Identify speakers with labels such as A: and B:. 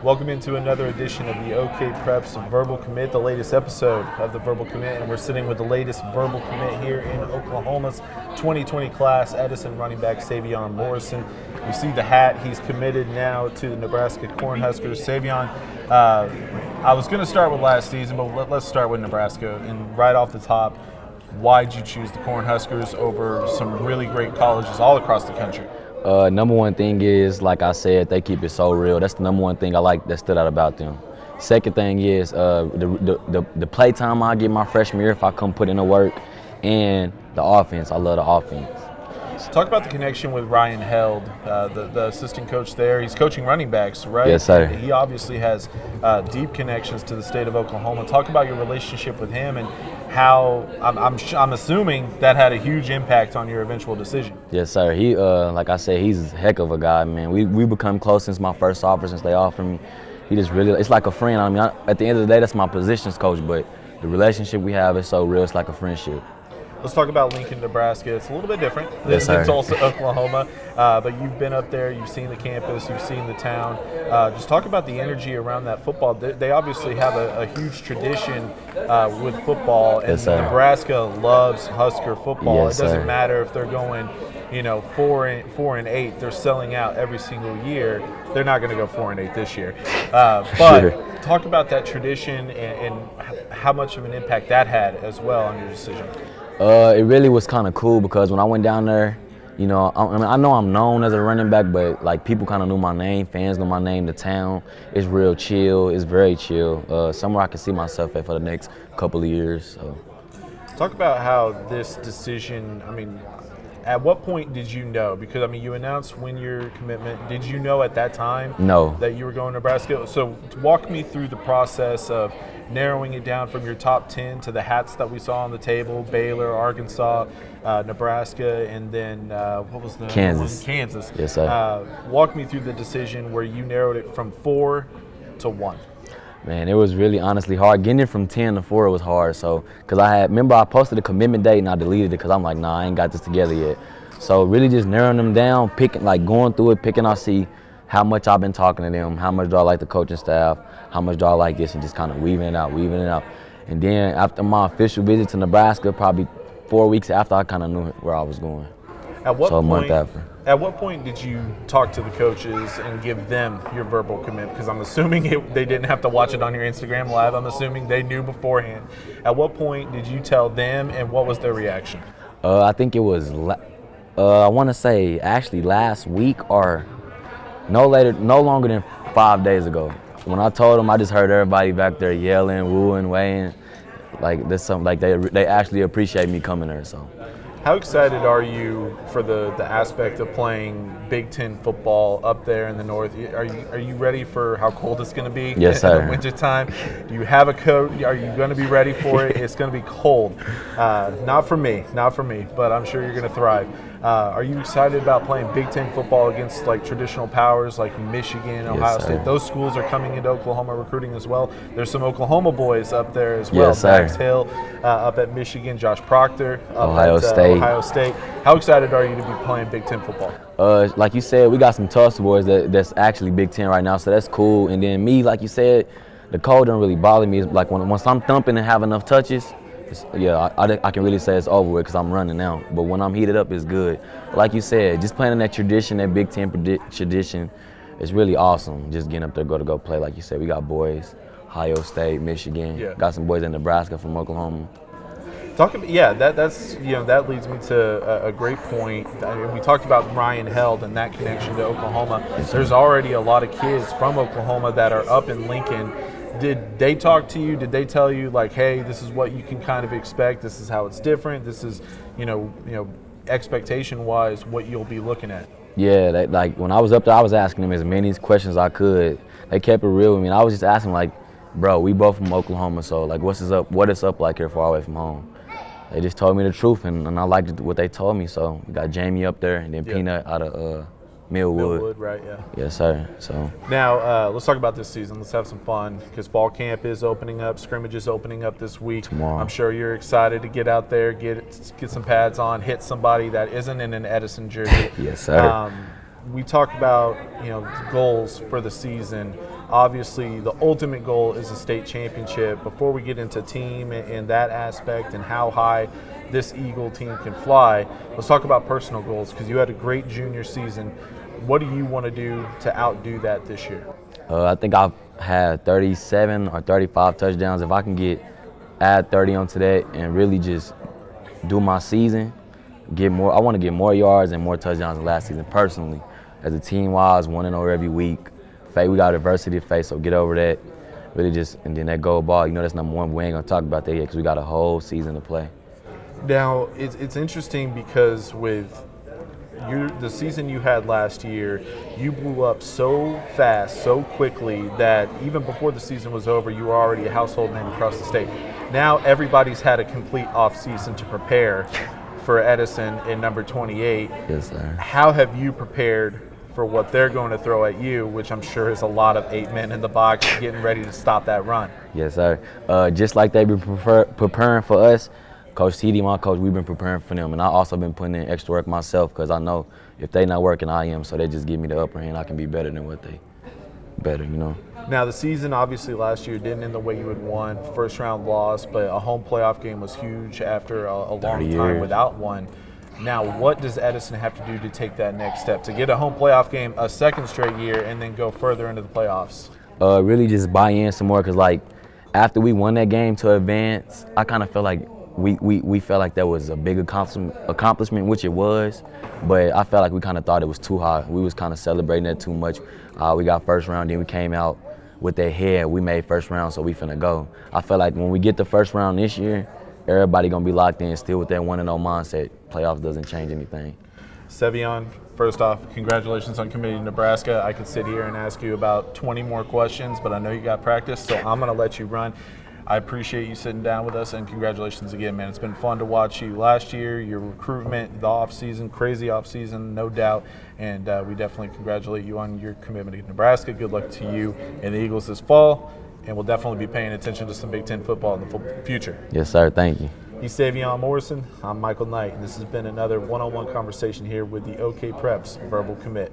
A: Welcome into another edition of the OKPreps Verbal Commit, the latest episode of the Verbal Commit, and we're sitting with the latest verbal commit here in Oklahoma's 2020 class, Edinson running back Sevion Morrison. You see the hat, he's committed now to the Nebraska Cornhuskers. Sevion, I was going to start with last season, but let's start with Nebraska. And right off the top, why'd you choose the Cornhuskers over some really great colleges all across the country?
B: Number one thing is, like I said, they keep it so real. That's the number one thing I like that stood out about them. Second thing is the play time I get my freshman year if I come put in the work, and the offense. I love the offense.
A: So talk about the connection with Ryan Held, the assistant coach there. He's coaching running backs, right?
B: Yes, sir.
A: He obviously has deep connections to the state of Oklahoma. Talk about your relationship with him and how I'm assuming that had a huge impact on your eventual decision.
B: Yes, sir. He, like I said, he's a heck of a guy, man. We become close since my first offer, since they offered me. He just really, it's like a friend. I mean, at the end of the day, that's my positions coach, but the relationship we have is so real. It's like a friendship.
A: Let's talk about Lincoln, Nebraska. It's a little bit different
B: than
A: Tulsa, Oklahoma, but you've been up there, you've seen the campus, you've seen the town. Just talk about the energy around that football. They obviously have a huge tradition with football, and Nebraska loves Husker football. It doesn't matter if they're going, 4-8. They're selling out every single year. They're not going to go 4-8 this year. But talk about that tradition and how much of an impact that had as well on your decision.
B: It really was kind of cool because when I went down there, I know I'm known as a running back, but like people kind of knew my name, fans knew my name. The town is real chill, it's very chill. Somewhere I can see myself at for the next couple of years. So.
A: Talk about how this decision, at what point did you know? Because, you announced your commitment. Did you know at that time that you were going to Nebraska? So walk me through the process of narrowing it down from your top 10 to the hats that we saw on the table, Baylor, Arkansas, Nebraska, and then what was the
B: Kansas.
A: One? Kansas.
B: Yes, sir.
A: Walk me through the decision where you narrowed it from 4 to 1.
B: Man, it was really honestly hard. Getting it from 10 to 4 was hard. So, because remember I posted a commitment date and I deleted it because I'm like, nah, I ain't got this together yet. So really just narrowing them down, going through it, picking, I see how much I've been talking to them, how much do I like the coaching staff, how much do I like this, and just kind of weaving it out. And then after my official visit to Nebraska, probably 4 weeks after, I kind of knew where I was going.
A: At what point did you talk to the coaches and give them your verbal commit? Because I'm assuming they didn't have to watch it on your Instagram Live. I'm assuming they knew beforehand. At what point did you tell them, and what was their reaction?
B: I think it was, I want to say actually last week or no longer than 5 days ago. When I told them, I just heard everybody back there yelling, wooing, weighing. Like there's something like they actually appreciate me coming there. So.
A: How excited are you for the aspect of playing Big Ten football up there in the north? Are you ready for how cold it's going to be
B: in
A: the wintertime? Do you have a coat? Are you going to be ready for it? It's going to be cold. Not for me, but I'm sure you're going to thrive. Are you excited about playing Big Ten football against like traditional powers like Michigan, Ohio State? Those schools are coming into Oklahoma recruiting as well. There's some Oklahoma boys up there as well. Max Hill up at Michigan, Josh Proctor up
B: Ohio
A: State. How excited are you to be playing Big Ten football?
B: Like you said, we got some Tulsa boys that's actually Big Ten right now, so that's cool. And then me, like you said, the cold don't really bother me. It's like once I'm thumping and have enough touches, I can really say it's over with because I'm running now. But when I'm heated up, it's good. Like you said, just playing in that tradition, that Big Ten tradition, it's really awesome. Just getting up there, go play. Like you said, we got boys, Ohio State, Michigan. Got some boys in Nebraska from Oklahoma.
A: That leads me to a great point. We talked about Ryan Held and that connection to Oklahoma. There's already a lot of kids from Oklahoma that are up in Lincoln. Did they talk to you? Did they tell you like, hey, this is what you can kind of expect. This is how it's different. This is, expectation-wise, what you'll be looking at.
B: Yeah, like when I was up there, I was asking them as many questions as I could. They kept it real with me. And I was just asking like, bro, we both from Oklahoma, so like, what is up like here far away from home? They just told me the truth, and I liked what they told me. So we got Jamie up there, and then Peanut out of Millwood,
A: right? Yeah.
B: Yes, sir. So
A: now let's talk about this season. Let's have some fun because fall camp is opening up. Scrimmage is opening up this week.
B: Tomorrow.
A: I'm sure you're excited to get out there, get some pads on, hit somebody that isn't in an Edinson jersey.
B: Yes, sir.
A: We talked about goals for the season. Obviously, the ultimate goal is a state championship. Before we get into team and that aspect and how high this Eagle team can fly, let's talk about personal goals, because you had a great junior season. What do you want to do to outdo that this year?
B: I think I've had 37 or 35 touchdowns. If I can add 30 onto that and really just do my season, I want to get more yards and more touchdowns than last season personally. As a team-wise, 1-0 every week. We got adversity to face, so get over that. Really just, and then that goal ball, that's number one. We ain't gonna talk about that yet because we got a whole season to play.
A: Now, it's interesting because with the season you had last year, you blew up so fast, so quickly, that even before the season was over, you were already a household name across the state. Now everybody's had a complete off-season to prepare for Edinson in number 28.
B: Yes, sir.
A: How have you prepared for what they're going to throw at you, which I'm sure is a lot of 8 men in the box getting ready to stop that run?
B: Yes, sir. Just like they've been preparing for us, Coach TD, my coach, we've been preparing for them. And I also been putting in extra work myself because I know if they not working, I am. So they just give me the upper hand. I can be better than what they better.
A: Now, the season obviously last year didn't end the way you would want. First round loss, but a home playoff game was huge after a long time without one. Now, what does Edinson have to do to take that next step, to get a home playoff game a second straight year and then go further into the playoffs?
B: Really just buy in some more because, after we won that game to advance, I kind of felt like we felt like that was a big accomplishment, which it was, but I felt like we kind of thought it was too high. We was kind of celebrating that too much. We got first round, then we came out with that head. We made first round, so we finna go. I felt like when we get the first round this year, everybody gonna be locked in still with that 1-0 mindset. Playoffs doesn't change anything.
A: Sevion, first off, congratulations on committing to Nebraska. I could sit here and ask you about 20 more questions, but I know you got practice, so I'm gonna let you run. I appreciate you sitting down with us, and congratulations again, man. It's been fun to watch you last year, your recruitment, the offseason, crazy offseason, no doubt, and we definitely congratulate you on your commitment to Nebraska. Good luck to you and the Eagles this fall, and we'll definitely be paying attention to some Big Ten football in the future.
B: Yes, sir. Thank you.
A: He's Sevion Morrison. I'm Michael Knight, and this has been another one-on-one conversation here with the OKPreps Verbal Commit.